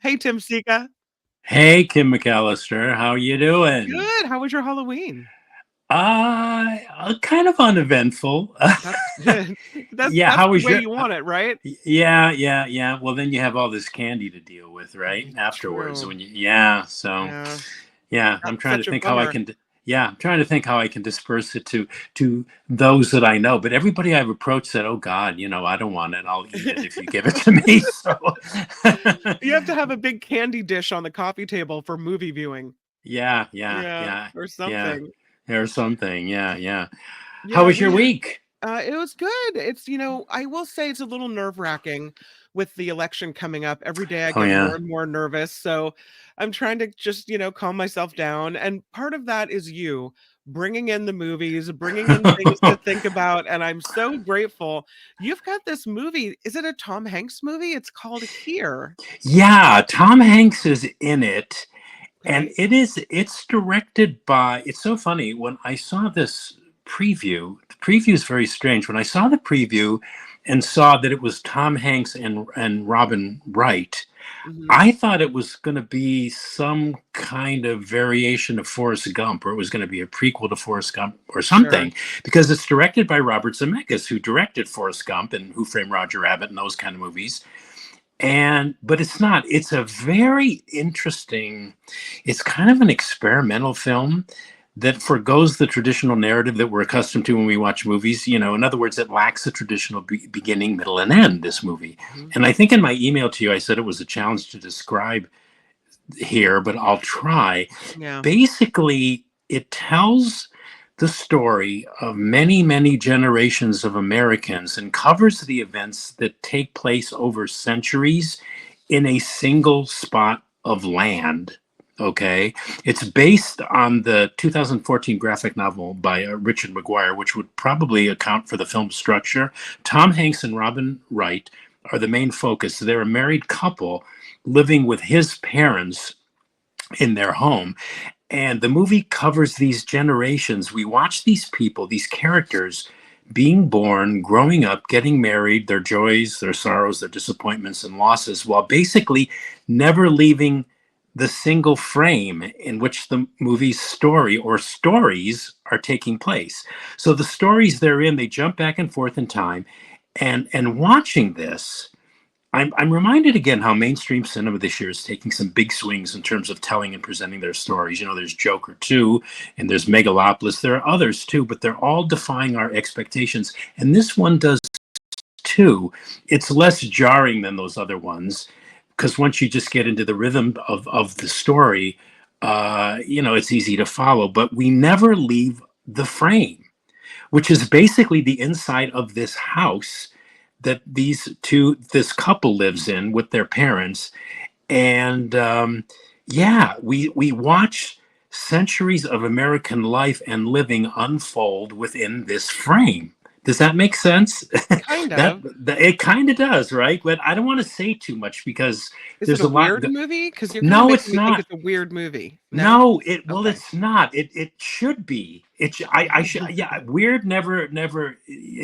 Hey, Tim Sika. Hey, Kim McAllister, how you doing? Good. How was your Halloween? Kind of uneventful. That's good. That's Yeah, that's how the was way your? you want it, right? Yeah. Well, then you have all this candy to deal with, right? Afterwards, True. when yeah. So, Yeah. yeah, I'm That's trying to such a think how I bummer. can. Yeah, I'm trying to think how I can disperse it to those that I know. But everybody I've approached said, "Oh God, I don't want it. I'll eat it if you give it to me." So, You have to have a big candy dish on the coffee table for movie viewing. yeah, Yeah, or yeah. something. There's something. Yeah. How Yeah, was your week? it was good. I will say it's a little nerve-wracking with the election coming up. Every day I Oh get more yeah. and more nervous. So I'm trying to just, calm myself down. And part of that is you bringing in the movies, bringing in things to think about. And I'm so grateful. You've got this movie. Is it a Tom Hanks movie? It's called Here. Yeah, Tom Hanks is in it, and Okay. it's directed by. It's so funny when I saw this preview. The preview is very strange. When I saw the preview and saw that it was Tom Hanks and Robin Wright, Hmm. I thought it was going to be some kind of variation of Forrest Gump, or it was going to be a prequel to Forrest Gump or Sure. something, because it's directed by Robert Zemeckis, who directed Forrest Gump and Who Framed Roger Rabbit and those kind of movies. But it's not. It's a very interesting. It's kind of an experimental film that forgoes the traditional narrative that we're accustomed to when we watch movies. In other words, it lacks a traditional beginning, middle, and end. This movie, Mhm. and I think in my email to you, I said it was a challenge to describe here, but I'll try. Yeah. Basically, it tells the story of many, many generations of Americans and covers the events that take place over centuries in a single spot of land. Okay. It's based on the 2014 graphic novel by Richard Maguire, which would probably account for the film's structure. Tom Hanks and Robin Wright are the main focus. They're a married couple living with his parents in their home. And the movie covers these generations. We watch these people, these characters being born, growing up, getting married, their joys, their sorrows, their disappointments and losses, while basically never leaving the single frame in which the movie's story or stories are taking place. So the stories they're in, they jump back and forth in time. And watching this, I'm reminded again how mainstream cinema this year is taking some big swings in terms of telling and presenting their stories. There's Joker 2 and there's Megalopolis. There are others too, but they're all defying our expectations. And this one does too. It's less jarring than those other ones because once you just get into the rhythm of the story, it's easy to follow. But we never leave the frame, which is basically the inside of this house that this couple lives in with their parents. And yeah, we watch centuries of American life and living unfold within this frame. Does that make sense? Kind that, of. that it kind of does, right? But I don't want to say too much because Is it there's a a lot. weird movie? Because you're kind of No, making it's me think not. it's a weird movie. No? No, Okay. it's not. It should be. I should. Yeah, weird it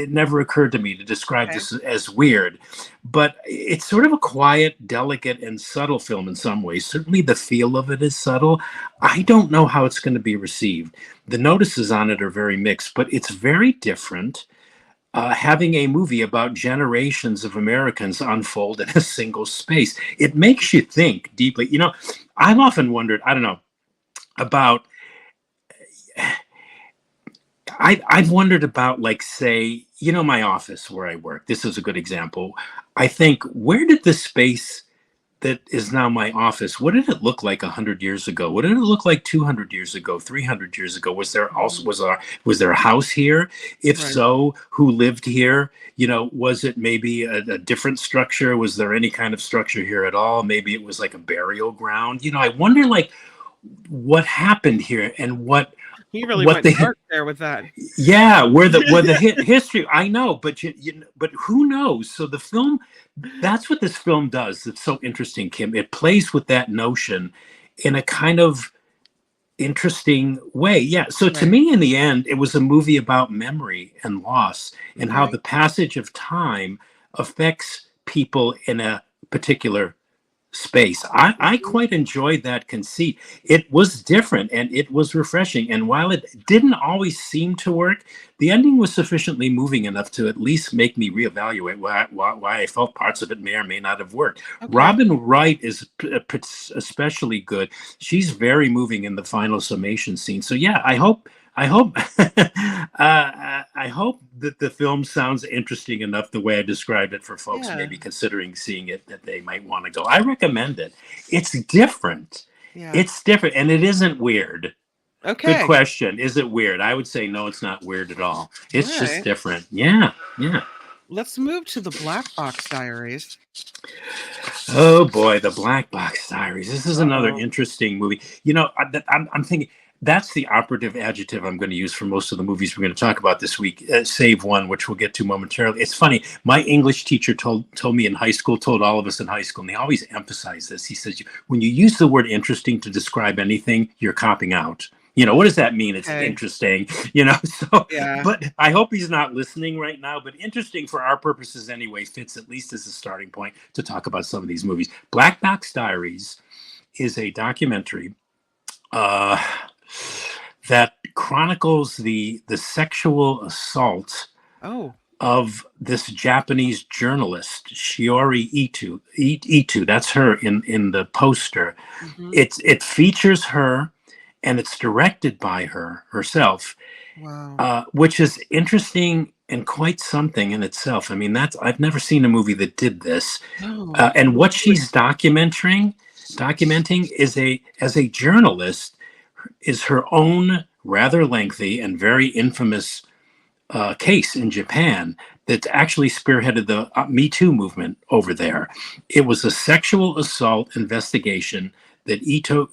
never occurred to me to describe Okay. this as weird, but it's sort of a quiet, delicate, and subtle film in some ways. Certainly, the feel of it is subtle. I don't know how it's going to be received. The notices on it are very mixed, but it's very different. Having a movie about generations of Americans unfold in a single space, it makes you think deeply. I've often wondered. I don't know about I've wondered about, like, say, my office where I work. This is a good example. I think, where did the space that is now my office, what did it look like 100 years ago? What did it look like 200 years ago, 300 years ago? Mhm. Was there a house here? If Right. so, who lived here? Was it maybe a different structure? Was there any kind of structure here at all? Maybe it was like a burial ground. I wonder, like, what happened here and He really what went they dark there with that. yeah, where the history. I know, but but who knows? So the film, that's what this film does. It's so interesting, Kim. It plays with that notion in a kind of interesting way. Yeah. So to Right. me, in the end, it was a movie about memory and loss and how Okay. the passage of time affects people in a particular space. I Mhm. quite enjoyed that conceit. It was different and it was refreshing. And while it didn't always seem to work, the ending was sufficiently moving enough to at least make me reevaluate why I felt parts of it may or may not have worked. Okay. Robin Wright is especially good. She's very moving in the final summation scene. So yeah, I hope I hope that the film sounds interesting enough the way I described it for folks Yeah. maybe considering seeing it that they might want to go. I recommend it. It's different. Yeah. It's different and it isn't weird. Good Okay. question. Is it weird? I would say no, it's not weird at all. All It's just right. different. Yeah. Yeah. Let's move to the Black Box Diaries. Oh boy, the Black Box Diaries. This is another Uh-oh. interesting movie. I'm thinking that's the operative adjective I'm going to use for most of the movies we're going to talk about this week, save one, which we'll get to momentarily. It's funny. My English teacher told me in high school, told all of us in high school, and they always emphasize this. He says, when you use the word interesting to describe anything, you're copping out. What does that mean? It's Okay. interesting, so, Yeah. but I hope he's not listening right now. But interesting for our purposes anyway, fits at least as a starting point to talk about some of these movies. Black Box Diaries is a documentary uh, that chronicles the sexual assault Oh. of this Japanese journalist, Shiori Itu. Itu, that's her in the poster. Hmm. It features her and it's directed by her herself, Wow. which is interesting and quite something in itself. I mean, I've never seen a movie that did this. Oh. And Well, what she's documenting is as a journalist is her own rather lengthy and very infamous case in Japan that actually spearheaded the Me Too movement over there. It was a sexual assault investigation that Ito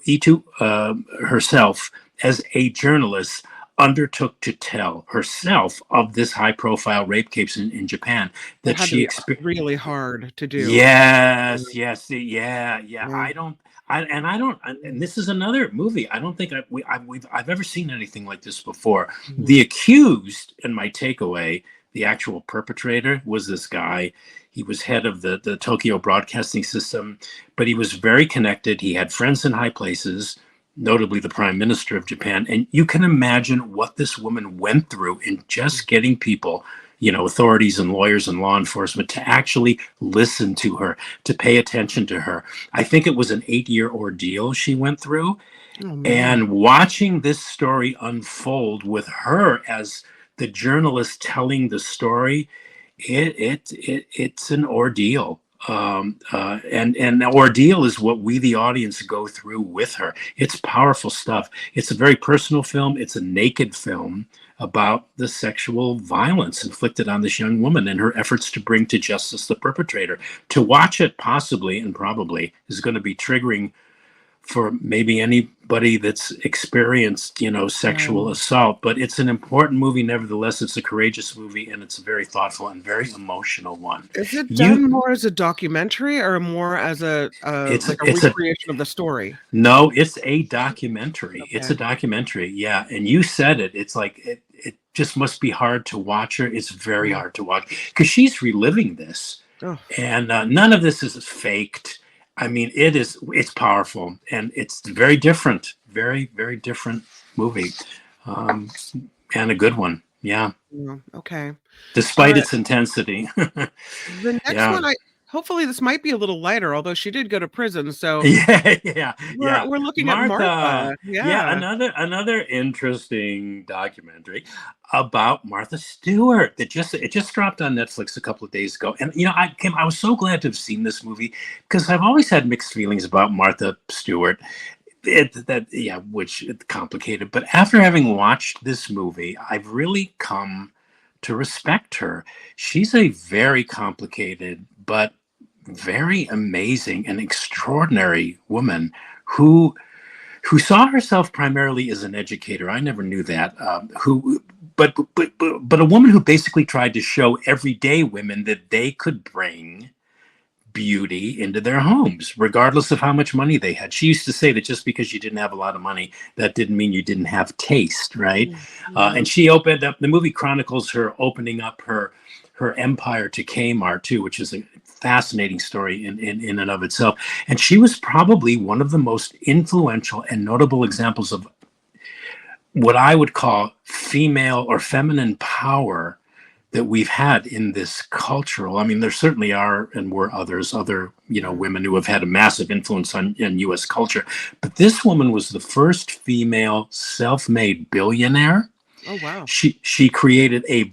herself, as a journalist, undertook to tell herself of this high-profile rape case in Japan that that had to she be experienced. really hard to do. Yes, yes, yeah, yeah. Yeah. And this is another movie. I don't think I've ever seen anything like this before. Mhm. The accused, and my takeaway, the actual perpetrator was this guy. He was head of the Tokyo Broadcasting System, but he was very connected. He had friends in high places, notably the Prime Minister of Japan. And you can imagine what this woman went through in just getting people, authorities and lawyers and law enforcement to actually listen to her, to pay attention to her. I think it was an 8-year ordeal she went through. Oh man. And watching this story unfold with her as the journalist telling the story, it's an ordeal. And the ordeal is what we, the audience, go through with her. It's powerful stuff. It's a very personal film. It's a naked film about the sexual violence inflicted on this young woman and her efforts to bring to justice the perpetrator. To watch it possibly and probably is going to be triggering for maybe anybody that's experienced, sexual Oh. assault. But it's an important movie, nevertheless. It's a courageous movie, and it's a very thoughtful and very emotional one. Is it You, done more as a documentary or more as a, it's like a it's a recreation of the story? no, it's a documentary. It's a Okay. documentary, yeah. And you said it. It's like it just must be hard to watch her. It's very Mm. hard to watch because she's reliving this, Oh. and none of this is faked. I mean, it's powerful and it's very different, very, very different movie, um, and a good one. Yeah, Yeah, okay. despite Alright. its intensity. The next Yeah, one, I hopefully this might be a little lighter, although she did go to prison, so yeah, yeah, yeah. we're looking at Martha. Martha. Yeah, Yeah. another interesting documentary about Martha Stewart that just dropped on Netflix a couple of days ago. And I was so glad to have seen this movie because I've always had mixed feelings about Martha Stewart. Which it's complicated. But after having watched this movie, I've really come to respect her. She's a very complicated but very amazing and extraordinary woman who saw herself primarily as an educator. I never knew that. But a woman who basically tried to show everyday women that they could bring beauty into their homes, regardless of how much money they had. She used to say that just because you didn't have a lot of money, that didn't mean you didn't have taste, right? Mm, yeah. And she opened up. The movie chronicles her opening up her empire to Kmart too, which is a fascinating story in and of itself. And she was probably one of the most influential and notable examples of what I would call female or feminine power that we've had in this cultural. I mean, there certainly are and were other, Yeah. women who have had a massive influence on in U.S. culture. But this woman was the first female self-made billionaire. Oh, wow. She created an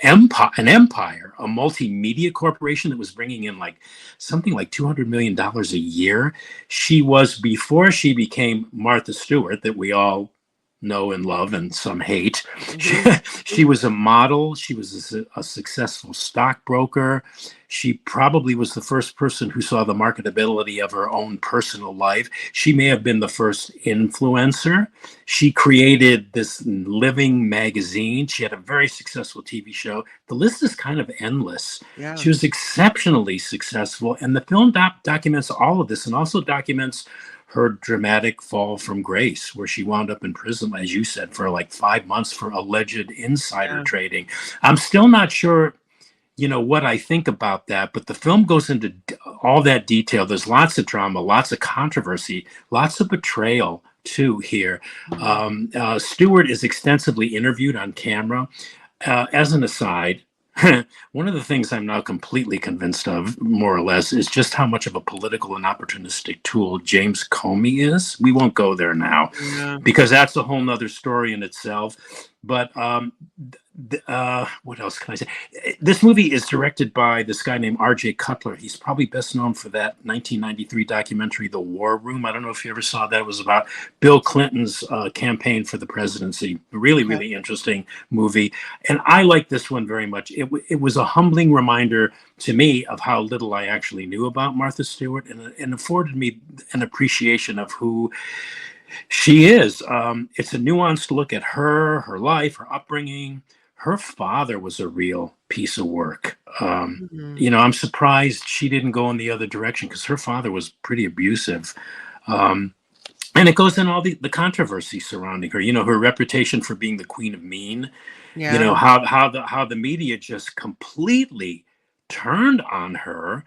empire, a multimedia corporation that was bringing in like something like $200 million a year. She was, before she became Martha Stewart, that we all know and love and some hate. She, Mhm. she was a model. She was a successful stockbroker. She probably was the first person who saw the marketability of her own personal life. She may have been the first influencer. She created this living magazine. She had a very successful TV show. The list is kind of endless. Yeah. She was exceptionally successful, and the film documents all of this, and also documents her dramatic fall from grace, where she wound up in prison, as you said, for like 5 months for alleged insider Yeah. trading. I'm still not sure, what I think about that, but the film goes into all that detail. There's lots of drama, lots of controversy, lots of betrayal too here. Mhm. Stewart is extensively interviewed on camera. As an aside, one of the things I'm now completely convinced of, more or less, is just how much of a political and opportunistic tool James Comey is. We won't go there now Yeah. because that's a whole nother story in itself. But what else can I say? This movie is directed by this guy named R.J. Cutler. He's probably best known for that 1993 documentary, The War Room. I don't know if you ever saw that. It was about Bill Clinton's campaign for the presidency. Really, Okay. really interesting movie. And I like this one very much. It was a humbling reminder to me of how little I actually knew about Martha Stewart, and afforded me an appreciation of who she is. It's a nuanced look at her life, her upbringing. Her father was a real piece of work. Mhm. I'm surprised she didn't go in the other direction, because her father was pretty abusive. Um, and it goes in all the controversy surrounding her. Her reputation for being the queen of mean. Yeah. How the media just completely turned on her,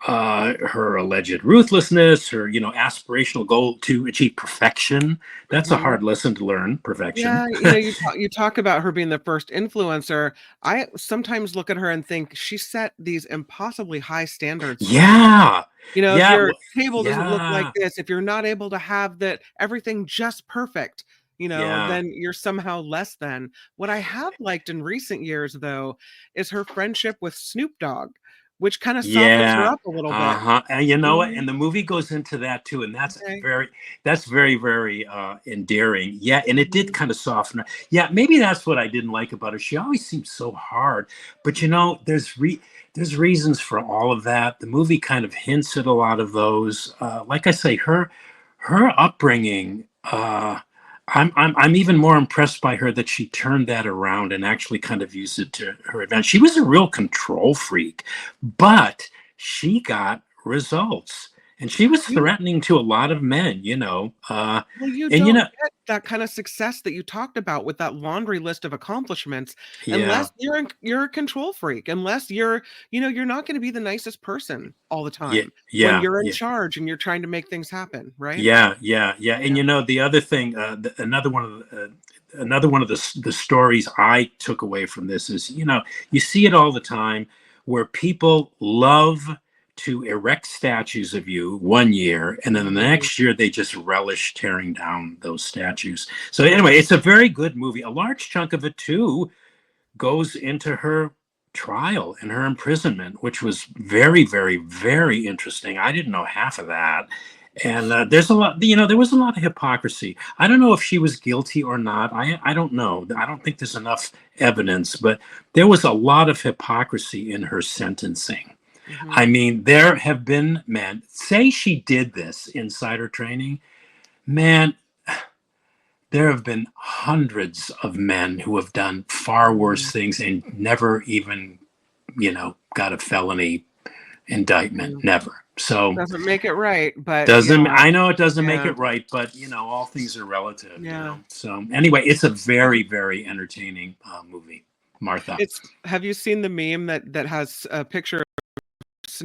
her alleged ruthlessness, her aspirational goal to achieve perfection. That's a Mhm. hard lesson to learn, perfection. Yeah, you talk about her being the first influencer. I sometimes look at her and think she set these impossibly high standards for people. Yeah, If yeah, your table doesn't look like yeah, this, if you're not able to have that everything just perfect, yeah, then you're somehow less than. What I have liked in recent years, though, is her friendship with Snoop Dogg, which kind of softens her yeah. up a little bit. Uh-huh. And you know what? Mhm. And the movie goes into that too, and Okay. that's very, very endearing. Yeah, and it did Mhm. kind of soften her. Yeah, maybe that's what I didn't like about her. She always seemed so hard, but Mhm. there's reasons for all of that. The movie kind of hints at a lot of those. Like I say, her upbringing. I'm even more impressed by her that she turned that around and actually kind of used it to her advantage. She was a real control freak, but she got results, and she was You threatening to a lot of men. Well, you And don't get that kind of success that you talked about with that laundry list of accomplishments yeah, unless you're a control freak, unless you're not gonna be the nicest person all the yeah, time when yeah, you're in yeah. charge and you're trying to make things happen, right? Yeah, yeah, yeah. And Yeah. the other thing, another one of the stories I took away from this is, you see it all the time, where people love to erect statues of you one year, and then the Mhm. next year they just relish tearing down those statues. So anyway, it's a very good movie. A large chunk of it too goes into her trial and her imprisonment, which was very, very, very interesting. I didn't know half of that. And there's a lot, there was a lot of hypocrisy. I don't know if she was guilty or not. I don't know. I don't think there's enough evidence, but there was a lot of hypocrisy in her sentencing. I Mhm. mean, there have been men say she did this insider training. Man, there have been hundreds of men who have done far worse Mhm. things and never even, got a felony indictment. Yeah. Never. So Doesn't make it right, but doesn't yeah, I know it doesn't make yeah, it right, but all things are relative. yeah. So anyway, it's a very, very entertaining movie, Martha. Have you seen the meme that has a picture of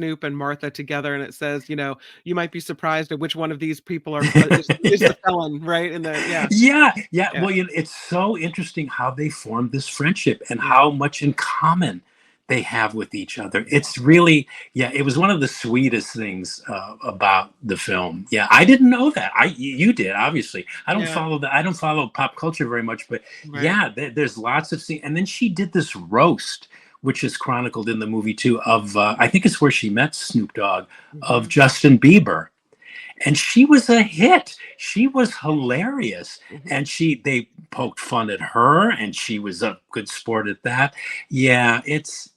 Snoop and Martha together, and it says, you might be surprised at which one of these people is Yeah. the felon, right? And then yeah, Yeah, yeah. yeah, Well, it's so interesting how they formed this friendship and yeah, how much in common they have with each other. It's really, yeah, it was one of the sweetest things about the film. Yeah, I didn't know that. You did, obviously. yeah, I don't follow pop culture very much, but right. yeah, there's lots of scenes. And then she did this roast, which is chronicled in the movie too, of I think it's where she met Snoop Dogg, of Hmm. Justin Bieber, and she was a hit. She was hilarious, Hmm. and they poked fun at her, and she was a good sport at that. Yeah, it's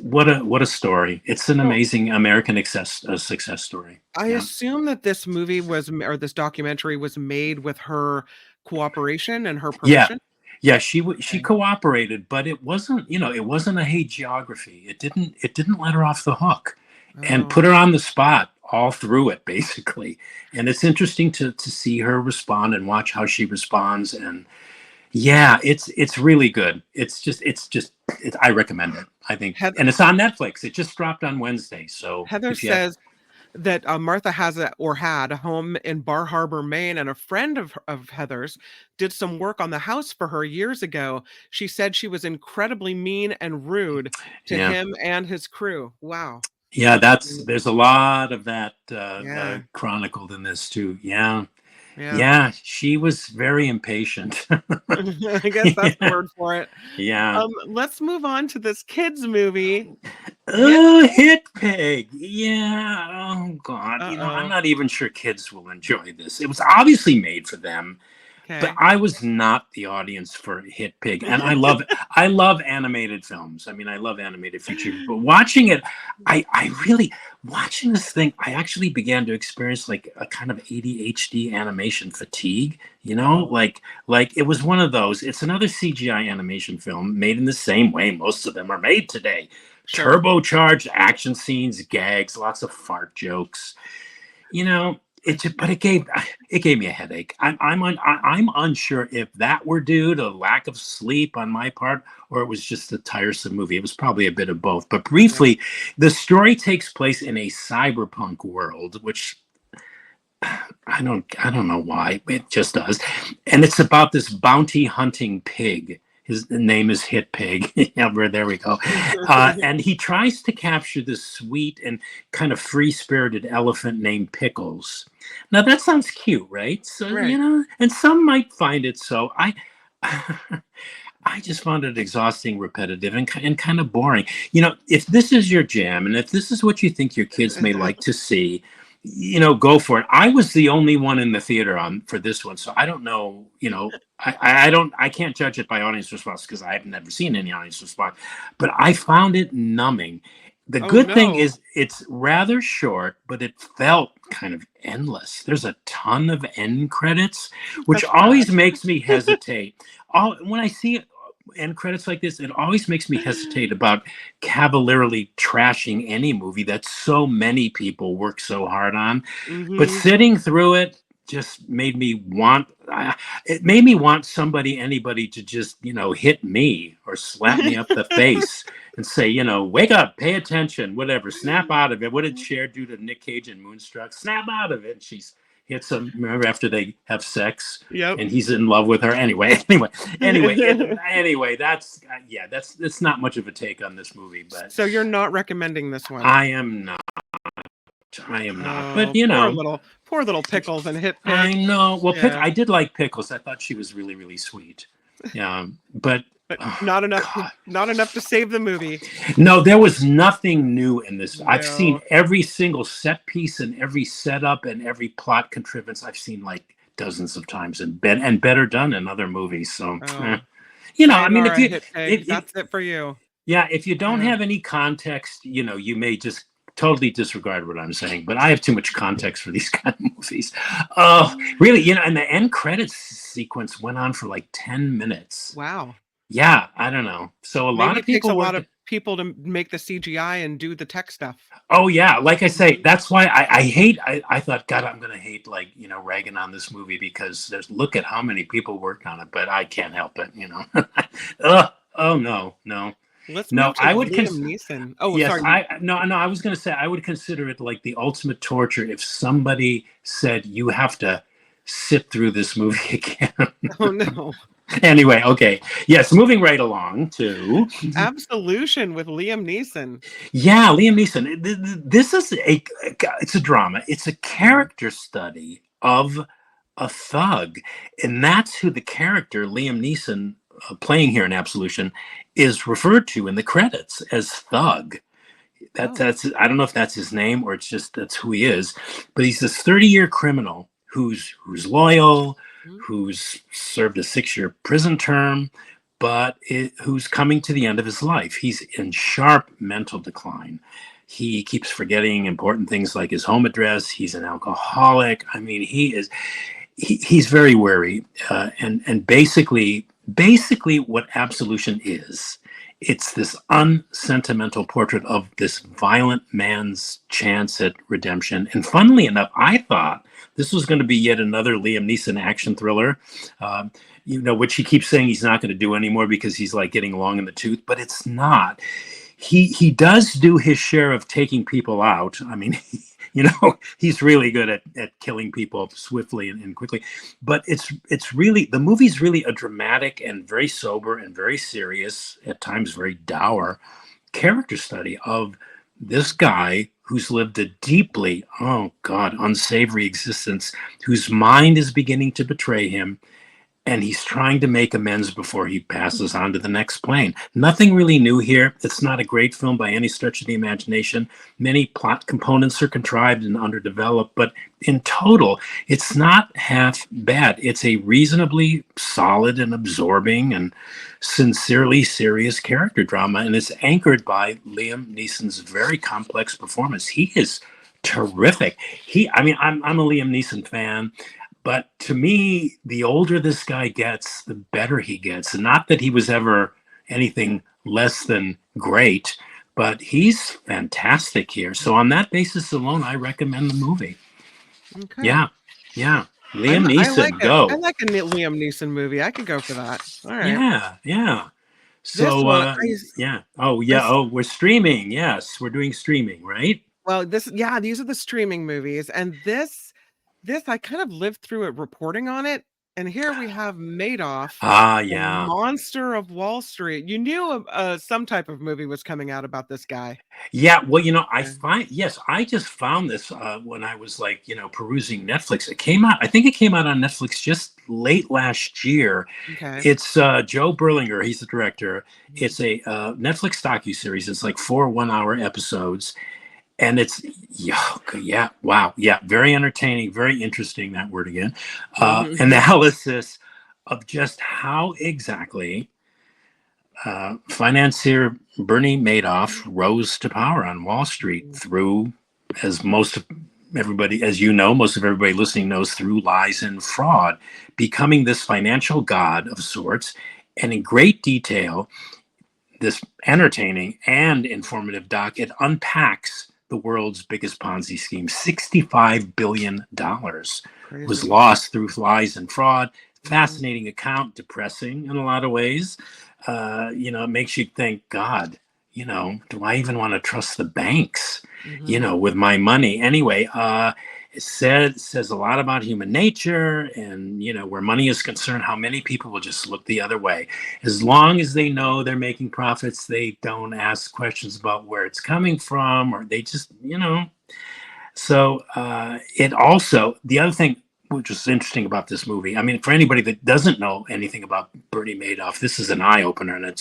what a story. It's an So amazing American success story. I Yeah, assume that this movie or this documentary was made with her cooperation and her yeah, permission. yeah. She Okay. cooperated, but it wasn't, it wasn't a hate geography. It didn't let her off the hook, and Oh, put her on the spot all through it, basically. And it's interesting to see her respond and watch how she responds. And yeah, it's really good. I recommend it. I think, Heather, and it's on Netflix. It just dropped on Wednesday. So Heather if you have, says that Martha had a home in Bar Harbor, Maine, and a friend of Heather's did some work on the house for her years ago. She said she was incredibly mean and rude to yeah, him and his crew. Wow. yeah, Mm, there's a lot of that yeah, chronicled in this too. Yeah, yeah. yeah, she was very impatient. I guess that's the Yeah, word for it. yeah. Let's move on to this kids movie. Hit. Oh, Hit Pig. Yeah. Oh God. I'm Uh-oh. not even sure kids will enjoy this. It was obviously made for them, but Okay. I was not the audience for Hit Pig. And I love animated films. I mean, I love animated features, but watching it, I really watching this thing, I actually began to experience like a kind of ADHD animation fatigue, Uh-oh. like it was one of those. It's another CGI animation film made in the same way most of them are made today. Sure. Turbocharged action scenes, gags, lots of fart jokes, you know but it gave me a headache. I'm unsure if that were due to lack of sleep on my part, or it was just a tiresome movie. It was probably a bit of both. But Yeah. briefly, the story takes place in a cyberpunk world, which I don't know why. It just does. And it's about this bounty hunting pig. His name is Hit Pig. Yeah, there we go. And he tries to capture this sweet and kind of free-spirited elephant named Pickles. Now that sounds cute, right? So, Right. and some might find it so. I just found it exhausting, repetitive, and kind of boring. If this is your jam, and if this is what you think your kids may like to see, go for it. I was the only one in the theater on for this one, so I don't know. I can't judge it by audience response because I've never seen any audience response. But I found it numbing. The Oh good thing no. is it's rather short, but it felt kind of endless. There's a ton of end credits, which That's bad. always makes me hesitate. When I see end credits like this, it always makes me hesitate about cavalierly trashing any movie that so many people work so hard on. But Hmm. sitting through it just made me want anybody to just, hit me or slap me up the face and say, wake up, pay attention, whatever, snap out of it. What did Cher do to Nick Cage in Moonstruck? Snap out of it. And she's hits him, remember, after they have sex Yep. and he's in love with her. Anyway, that's not much of a take on this movie, but So you're not recommending this one? I am not. I am not. But Oh, poor little Pickles and Hit I Pig. know. Well, Yeah, I did like Pickles. I thought she was really, really sweet. Yeah, but but oh not enough to God, save the movie. no, there was nothing new in this. I've seen No. every single set piece and every setup and every plot contrivance. I've seen like dozens of times and better done in other movies. So, Oh, I mean, sayonara, Hit Pig. if That's it for you. yeah, if you don't Yeah. have any context, you may just totally disregard what I'm saying. But I have too much context for these kind of movies. Oh, really? And the end credits sequence went on for like 10 minutes. Wow. Yeah, I don't know. So a lot Maybe of it takes a people lot worked. of people to make the CGI and do the tech stuff. Oh yeah, like I say, Mhm. that's why I hate. I thought, God, I'm gonna hate like ragging on this movie because look at how many people worked on it, but I can't help it. Ugh, oh no, no. Let's No, move to I would Liam Neeson. Oh, yes, sorry. I was going to say I would consider it like the ultimate torture if somebody said you have to sit through this movie again. Oh no. Anyway, okay. Yes, moving right along to Absolution with Liam Neeson. yeah, Liam Neeson. This is it's a drama. It's a Mhm. character study of a thug, and that's who the character Liam Neeson playing here in Absolution is referred to in the credits as Thug. Oh. That's I don't know if that's his name or it's just that's who he is, but he's this 30-year criminal who's loyal, Mhm. who's served a 6-year prison term, but who's coming to the end of his life. He's in sharp mental decline. He keeps forgetting important things like his home address. He's an alcoholic. I mean, he's very wary, and basically what Absolution is, it's this unsentimental portrait of this violent man's chance at redemption. And funnily enough, I thought this was going to be yet another Liam Neeson action thriller, which he keeps saying he's not going to do anymore because he's like getting long in the tooth, but it's not. He does do his share of taking people out. I mean, he's really good at killing people swiftly and quickly. But it's really, the movie's really a dramatic and very sober and very serious, at times very dour character study of this guy who's lived a deeply, oh God, unsavory existence, whose mind is beginning to betray him, and he's trying to make amends before he passes on to the next plane. Nothing really new here. It's not a great film by any stretch of the imagination. Many plot components are contrived and underdeveloped, but in total, it's not half bad. It's a reasonably solid and absorbing and sincerely serious character drama, and it's anchored by Liam Neeson's very complex performance. He is terrific. I'm a Liam Neeson fan. But to me, the older this guy gets, the better he gets. And not that he was ever anything less than great, but he's fantastic here. So on that basis alone, I recommend the movie. Okay. Yeah, yeah. Liam I like Neeson, it. I go. like a Liam Neeson movie. I could go for that. All right. Yeah, yeah. This So one, yeah. Oh yeah. this Oh, we're streaming. Yes, we're doing streaming, right? well, this yeah, these are the streaming movies, and this I kind of lived through it reporting on it, and here we have Madoff, Ah, the yeah. monster of Wall Street. You knew some type of movie was coming out about this guy. Yeah, well, I Yeah. find yes, I just found this when I was like, perusing Netflix. It came out, I think it came out on Netflix just late last year. Okay. It's Joe Berlinger, he's the director. Mhm. It's a Netflix docu-series. It's like 4 1-hour episodes. And it's yeah, okay, yeah, wow, yeah, very entertaining, very interesting, that word again. Analysis of just how exactly financier Bernie Madoff rose to power on Wall Street through, as most of everybody, as you know, most of everybody listening knows, through lies and fraud, becoming this financial god of sorts. And in great detail, this entertaining and informative doc, it unpacks the world's biggest Ponzi scheme. $65 billion was Crazy. lost through lies and fraud. Mhm. Fascinating account, depressing in a lot of ways. It makes you think, God, do I even want to trust the banks, Mhm. with my money? Anyway, it says a lot about human nature and, where money is concerned, how many people will just look the other way. As long as they know they're making profits, they don't ask questions about where it's coming from, or they just, So it also, the other thing which is interesting about this movie, I mean, for anybody that doesn't know anything about Bernie Madoff, this is an eye opener, and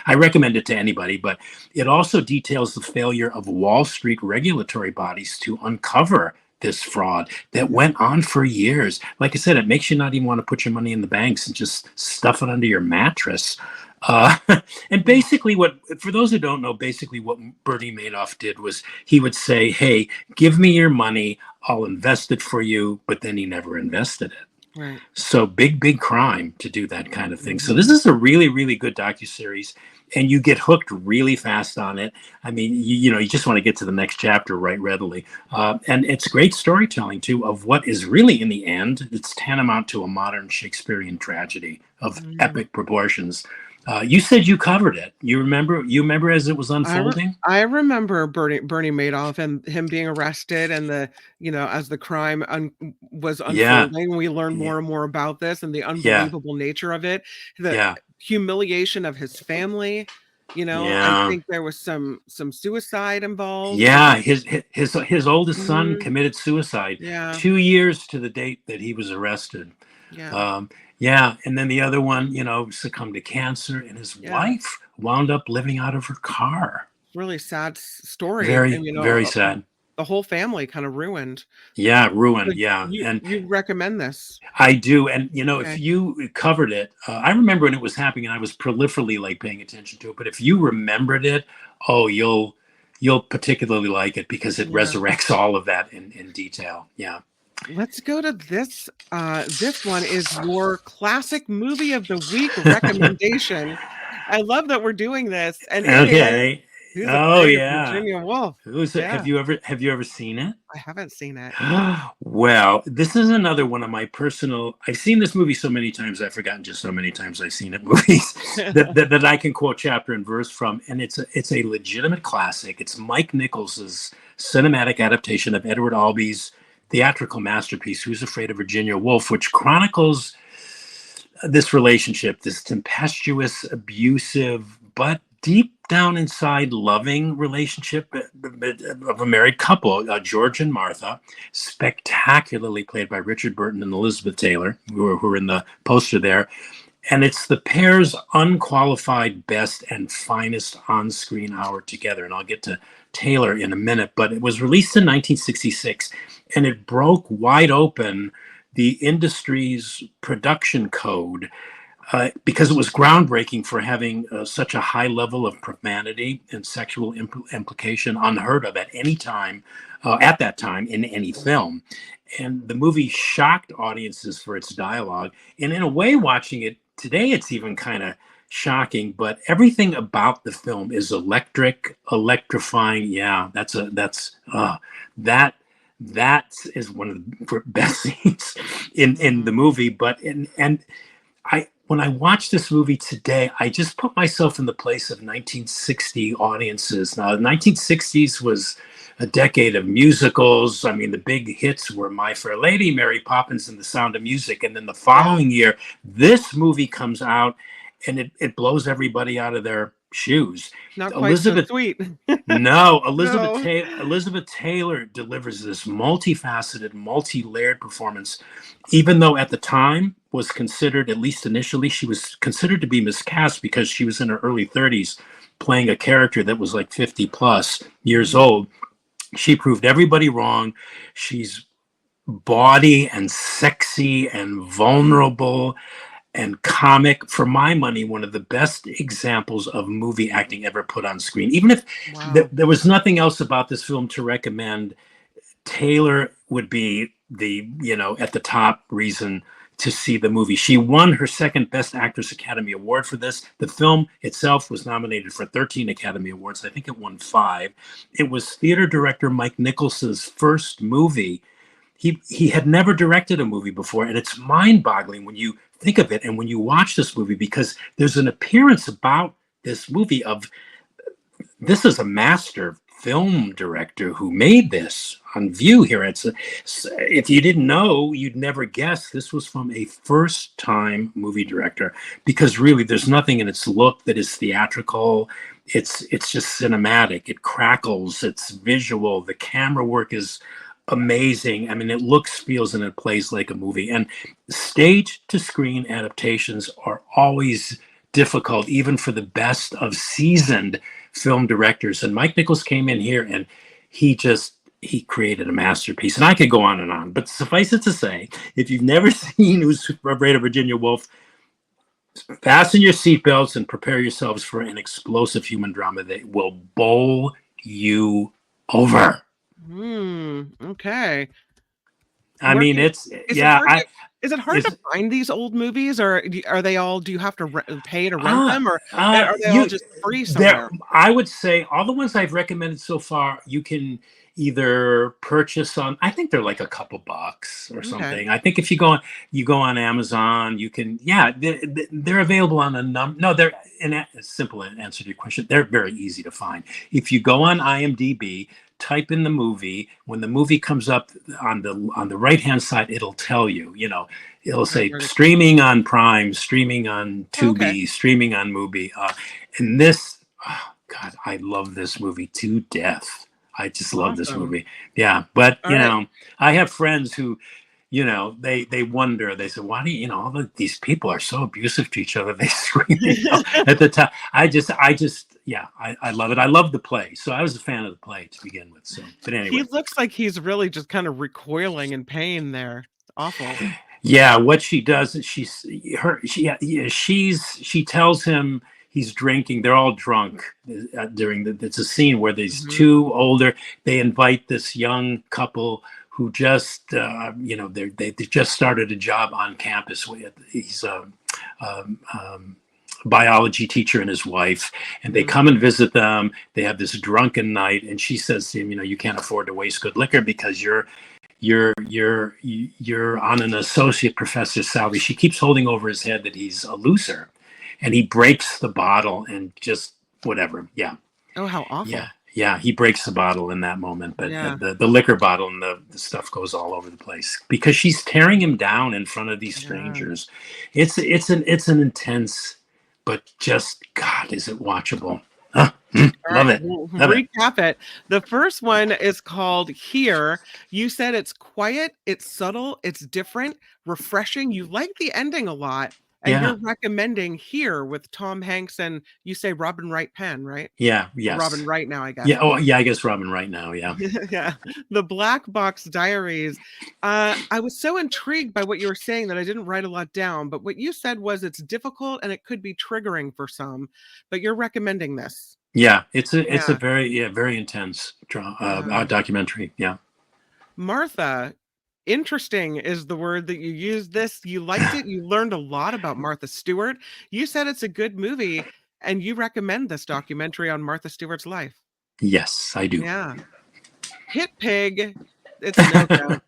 I recommend it to anybody. But it also details the failure of Wall Street regulatory bodies to uncover this fraud that went on for years. Like I said, it makes you not even want to put your money in the banks and just stuff it under your mattress. Uh, and basically, for those who don't know, basically what Bernie Madoff did was he would say, "Hey, give me your money, I'll invest it for you," but then he never invested it. Right. So big crime to do that kind of thing. So this Mhm. is a really, really good docuseries, and you get hooked really fast on it. I mean, you just want to get to the next chapter right readily. And it's great storytelling too of what is really, in the end, it's tantamount to a modern Shakespearean tragedy of Mhm. epic proportions. You said you covered it. You remember? You remember as it was unfolding? I remember Bernie Madoff and him being arrested and as the crime was Yeah, unfolding, we learned yeah, more and more about this and the yeah, unbelievable nature of it, the yeah, humiliation of his family. I yeah. think there was some suicide involved Yeah, and his oldest son mhm, committed suicide yeah, 2 years to the date that he was arrested. yeah, Um, yeah, and then the other one, succumbed to cancer, and his yeah. wife wound up living out of her car. Really sad story, and Very, very sad. the whole family kind of ruined. Yeah, So ruined. Yeah, you and you recommend this? I do. And if Okay. you covered it, I remember when it was happening, and I was proliferally like paying attention to it. But if you remembered it, oh, you'll particularly like it because it Yeah. resurrects all of that in detail. Yeah. Let's go to this. This one is your classic movie of the week recommendation. I love that we're doing this, and it is Okay. Who's Oh Afraid of yeah. Virginia Woolf? Who's it? Yeah, Have you ever seen it? I haven't seen it. Well, this is another one of my personal. I've seen this movie so many times I've forgotten just how many times I've seen it. Movies that I can quote chapter and verse from, and it's a legitimate classic. It's Mike Nichols's cinematic adaptation of Edward Albee's theatrical masterpiece, Who's Afraid of Virginia Woolf, which chronicles this relationship, this tempestuous, abusive, but deep down inside loving relationship of a married couple, George and Martha, spectacularly played by Richard Burton and Elizabeth Taylor, who are in the poster there. And it's the pair's unqualified best and finest on-screen hour together. And I'll get to Taylor in a minute, but it was released in 1966, and it broke wide open the industry's production code because it was groundbreaking for having such a high level of profanity and sexual implication unheard of at any time, at that time in any film. And the movie shocked audiences for its dialogue. And in a way, watching it today, it's even kind of shocking. But everything about the film is electric, electrifying. Yeah, that that is one of the best scenes in the Mhm. movie. But and I when I watch this movie today, I just put myself in the place of 1960 audiences. Now, the 1960s was a decade of musicals. I mean, the big hits were My Fair Lady, Mary Poppins, and The Sound of Music. And then the Yeah, following year, this movie comes out and it blows everybody out of their shoes. not quite so Elizabeth sweet. no, No. Elizabeth Taylor delivers this multifaceted, multi-layered performance, even though at the time was considered, at least initially, she was considered to be miscast because she was in her early 30s playing a character that was like 50 plus years Mhm. old. She proved everybody wrong. She's bawdy and sexy and vulnerable and comic. For my money, one of the best examples of movie acting ever put on screen. Even if Wow. there was nothing else about this film to recommend, Taylor would be at the top reason to see the movie. She won her second Best Actress Academy Award for this. The film itself was nominated for 13 Academy Awards. I think it won 5. It was theater director Mike Nichols's first movie. He had never directed a movie before, and it's mind-boggling when you think of it and when you watch this movie, because there's an appearance about this movie of this is a master film director who made this on view here. If you didn't know, you'd never guess this was from a first time movie director, because really there's nothing in its look that is theatrical. It's just cinematic. It crackles, it's visual, the camera work is amazing. I mean, it looks, feels, and it plays like a movie. And stage to screen adaptations are always difficult, even for the best of seasoned film directors. And Mike Nichols came in here and he created a masterpiece. And I could go on and on, but suffice it to say, if you've never seen Who's Afraid of Virginia Woolf, fasten your seatbelts and prepare yourselves for an explosive human drama that will bowl you over. Okay. I Where mean, can it's is it yeah. hard I to Is it hard to Is find these old movies, or are they all? Do you have to pay to rent them, or are they all you just free there. somewhere? I would say all the ones I've recommended so far, you can either purchase on. I think they're like a couple bucks or Okay, something. I think if you go on Amazon, you can. Yeah, they're available on a number. No, they're in a simple answer to your question. They're very easy to find. If you go on IMDb, type in the movie. When the movie comes up on the right hand side, it'll tell you. You know, it'll say where to check it. streaming on Prime, streaming on Oh, okay. Tubi, streaming on Mubi. And this, oh God, I love this movie to death. I just love this Awesome. movie. Yeah, but All right. I have friends who, they wonder. They say, "Why do these people are so abusive to each other? They scream at the time." Yeah, I love it. I love the play, so I was a fan of the play to begin with. So, but He anyway, looks like he's really just kind of recoiling in pain there. Awful. yeah, what she does is she tells him he's drinking. They're all drunk during it's a scene where these Mhm. two older, they invite this young couple who just they just started a job on campus with. He's um, um, biology teacher and his wife, and they Mhm. come and visit them. They have this drunken night, and she says to him, you can't afford to waste good liquor because you're on an associate professor's salary. She keeps holding over his head that he's a loser, and he breaks the bottle and just whatever. Yeah, Oh, how yeah, awful. yeah. He breaks the bottle in that moment, but Yeah. the liquor bottle and the stuff goes all over the place because she's tearing him down in front of these Yeah. strangers. It's an intense, but just God, is it watchable? Huh? All Love right, it, we'll love it. recap it. The first one is called Here. You said it's quiet, it's subtle, it's different, refreshing. You like the ending a lot, and Yeah, you're recommending Here with Tom Hanks and you say Robin Wright Penn, right? yeah, Or Robin yes, Wright now, I yeah. guess. Oh, yeah. I guess Robin right now. Yeah. Yeah. The Black Box Diaries. I was so intrigued by what you were saying that I didn't write a lot down, but what you said was it's difficult and it could be triggering for some, but you're recommending this. Yeah, it's a Yeah. very intense Yeah. documentary. Yeah. Martha, interesting is the word that you used this. You liked it. You learned a lot about Martha Stewart. You said it's a good movie and you recommend this documentary on Martha Stewart's life. Yes, I do. Yeah. Hit Pig, it's a no-go.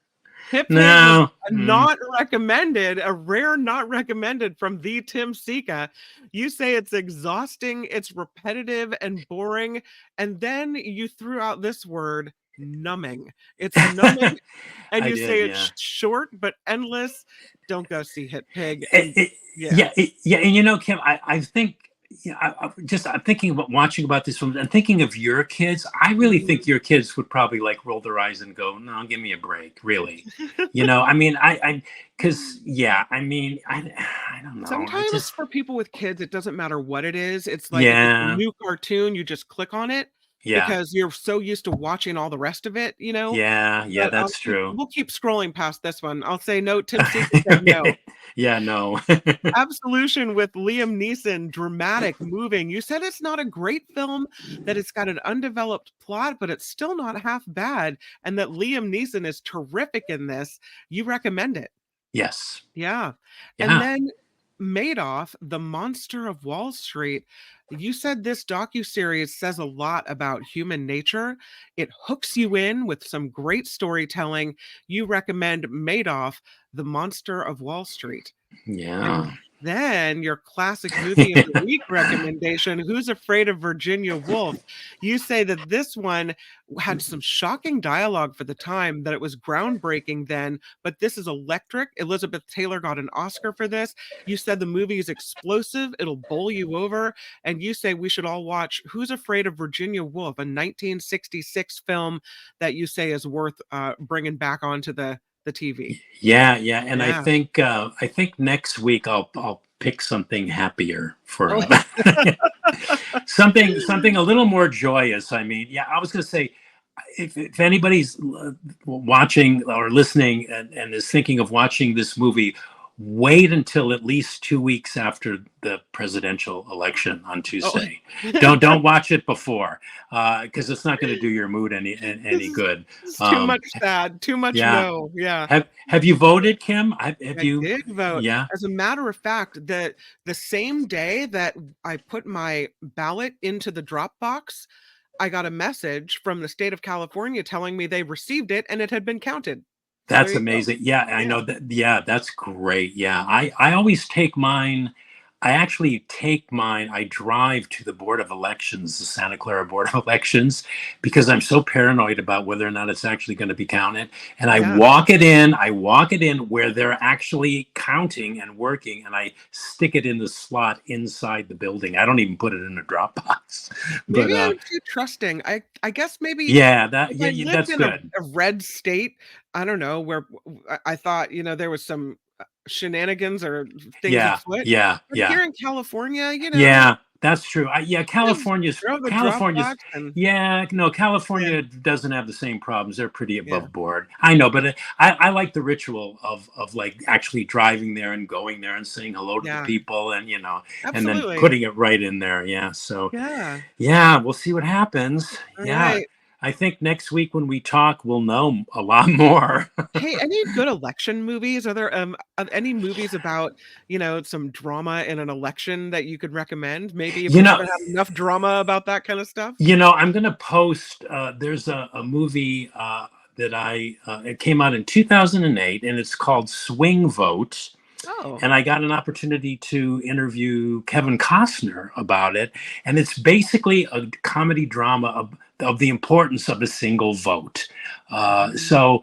Hit Pig was No. a Mm, not recommended, a rare not recommended from the Tim Sika. You say it's exhausting, it's repetitive and boring, and then you threw out this word, numbing. It's numbing, and I you did. say it's Yeah. short but endless. Don't go see Hit Pig. It, And it, yeah. yeah. Yeah. And Kim, I think. Yeah, I'm thinking about watching about this film and thinking of your kids. I really Mhm. think your kids would probably like roll their eyes and go, "No, give me a break." Really, I mean, because yeah, I mean, I don't know. I Sometimes just, for people with kids, it doesn't matter what it is. It's like if it's a yeah, new cartoon, you just click on it yeah. because you're so used to watching all the rest of it, you know? Yeah, yeah, But that's true. we'll keep scrolling past this one. I'll say no, Tim Seeker said no. Yeah, no. Absolution with Liam Neeson, dramatic, moving. You said it's not a great film, that it's got an undeveloped plot, but it's still not half bad, and that Liam Neeson is terrific in this. You recommend it. Yes. Yeah. And Yeah. then Madoff, the monster of Wall Street. You said this docuseries says a lot about human nature. It hooks you in with some great storytelling. You recommend Madoff, the monster of Wall Street. And Yeah. then your classic movie of the week recommendation, Who's Afraid of Virginia Woolf? You say that this one had some shocking dialogue for the time, that it was groundbreaking then, but this is electric. Elizabeth Taylor got an Oscar for this. You said the movie is explosive, it'll bowl you over, and you say we should all watch Who's Afraid of Virginia Woolf, a 1966 film that you say is worth bringing back onto the TV. Yeah, yeah. And Yeah. I think next week I'll pick something happier for Oh, something a little more joyous. I mean, yeah, I was going to say if anybody's watching or listening and is thinking of watching this movie, wait until at least 2 weeks after the presidential election on Oh, Tuesday. Don't watch it before, because it's not going to do your mood this any is good. this is too Um, much sad, too much yeah. no. Yeah. Have you voted, Kim? Have I you? did vote. Yeah. As a matter of fact, the same day that I put my ballot into the drop box, I got a message from the state of California telling me they received it and it had been counted. So there That's you go. amazing. Yeah, I Yeah. know that. Yeah, that's great. Yeah, I always take mine. I actually take mine. I drive to the Board of Elections, the Santa Clara Board of Elections, because I'm so paranoid about whether or not it's actually going to be counted. And I Yeah. walk it in. I walk it in where they're actually counting and working, and I stick it in the slot inside the building. I don't even put it in a drop box. But Maybe I'm too trusting. I guess maybe yeah, if that I yeah, lived that's in good. a red state, I don't know, where I thought, there was some shenanigans or things Yeah, afoot. yeah, But yeah. here in California, Yeah, that's true. Yeah, just throw the drop California's. box and Yeah, no, yeah, California doesn't have the same problems. They're pretty yeah, above board. I know, but I like the ritual of like actually driving there and going there and saying hello to the yeah, people, and and then absolutely. putting it right in there. Yeah, so Yeah. yeah, we'll see what happens. All Yeah, right. I think next week when we talk, we'll know a lot more. Hey, any good election movies? Are there any movies about, some drama in an election that you could recommend? Maybe if you we know, haven't had enough drama about that kind of stuff? I'm going to post. There's a movie that it came out in 2008, and it's called Swing Vote. Oh. And I got an opportunity to interview Kevin Costner about it. And it's basically a comedy drama of the importance of a single vote. Mm.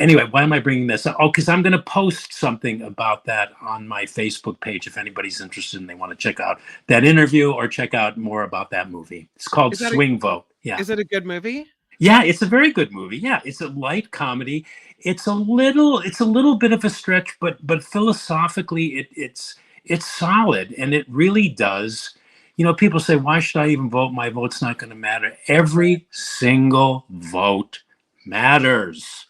Anyway, why am I bringing this up? Oh, because I'm going to post something about that on my Facebook page if anybody's interested and they want to check out that interview or check out more about that movie. It's called Is that a Swing Vote. Yeah. is it a good movie? Yeah, it's a very good movie. Yeah, it's a light comedy. It's a little bit of a stretch, but philosophically it's solid, and it really does. People say, "Why should I even vote? My vote's not going to matter." Right. Every single vote matters.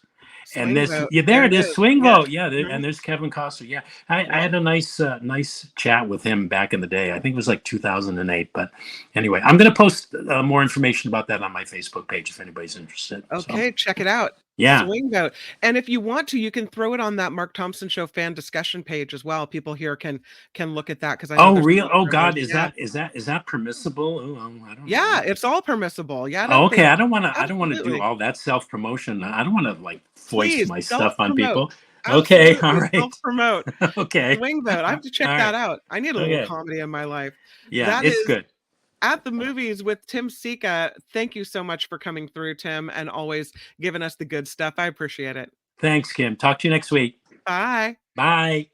And Swing this, Vote. yeah, there There it it is, is. Swing Yes. Vote. Yeah, and Mhm. there's Kevin Costner. Yeah, I Yep. had a nice chat with him back in the day. I think it was like 2008. But anyway, I'm going to post more information about that on my Facebook page if anybody's interested. So Okay, check it out. yeah. Swing Vote. And if you want to, you can throw it on that Mark Thompson Show fan discussion page as well. People here can look at that because I know Oh, there's a real? lot of Oh God, privilege. is Yeah. that permissible? Oh, I don't Yeah, know. it's all permissible. Yeah, I Oh, don't okay, think I don't want to do absolutely. all that self promotion. I don't want to like foist Please my stuff on self-promote. people. Okay, all Absolutely, right. self-promote. Okay, Swing Vote. I all have to check that right. out. I need a little Okay, comedy in my life. yeah, That it's is good. At the Movies with Tim Sika. Thank you so much for coming through, Tim, and always giving us the good stuff. I appreciate it. Thanks, Kim. Talk to you next week. Bye. Bye.